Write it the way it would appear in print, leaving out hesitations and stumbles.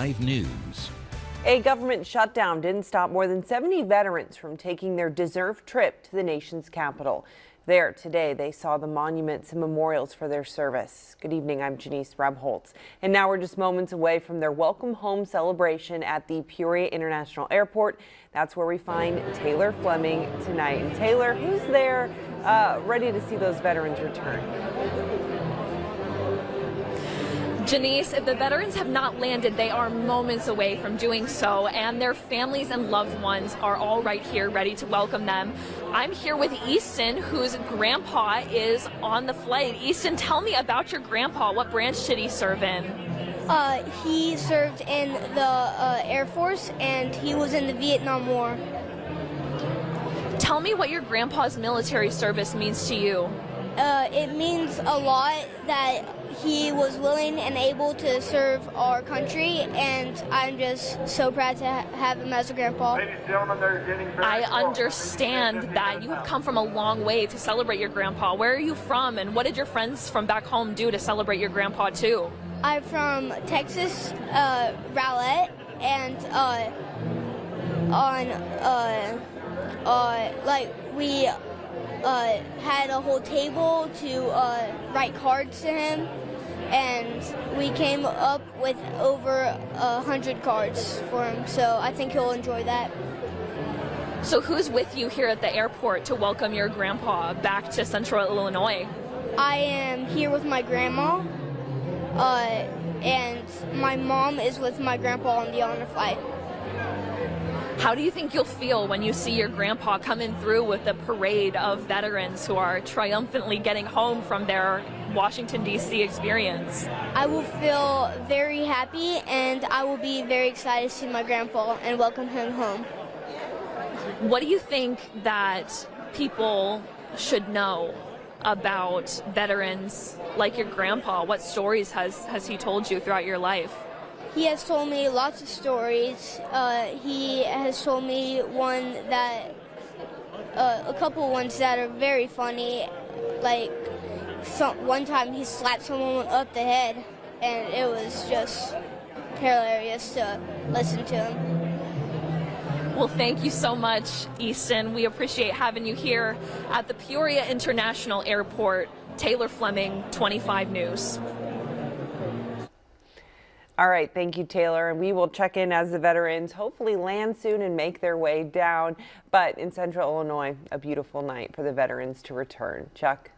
5 News. A government shutdown didn't stop more than 70 veterans from taking their deserved trip to the nation's capital. There today, they saw the monuments and memorials for their service. Good evening, I'm Janice Rebholz. And now we're just moments away from their welcome home celebration at the Peoria International Airport. That's where we find Taylor Fleming tonight. And Taylor, who's there ready to see those veterans return? Janice, if the veterans have not landed, they are moments away from doing so, and their families and loved ones are all right here ready to welcome them. I'm here with Easton, whose grandpa is on the flight. Easton, tell me about your grandpa. What branch did he serve in? He served in the Air Force, and he was in the Vietnam War. Tell me what your grandpa's military service means to you. It means a lot that he was willing and able to serve our country, and I'm just so proud to have him as a grandpa. I understand that you have come from a long way to celebrate your grandpa. Where are you from, and what did your friends from back home do to celebrate your grandpa too? I'm from Texas, Rowlett, and we had a whole table to write cards to him, and we came up with over 100 cards for him, so I think he'll enjoy that. So who's with you here at the airport to welcome your grandpa back to Central Illinois? I am here with my grandma, and my mom is with my grandpa on the Honor Flight. How do you think you'll feel when you see your grandpa coming through with a parade of veterans who are triumphantly getting home from their Washington D.C. experience? I will feel very happy, and I will be very excited to see my grandpa and welcome him home. What do you think that people should know about veterans like your grandpa? What stories has he told you throughout your life? He has told me lots of stories. He has told me a couple ones that are very funny. Like one time he slapped someone up the head, and it was just hilarious to listen to him. Well, thank you so much, Easton. We appreciate having you here at the Peoria International Airport. Taylor Fleming, 25 News. All right, thank you, Taylor. And we will check in as the veterans hopefully land soon and make their way down. But in Central Illinois, a beautiful night for the veterans to return. Chuck?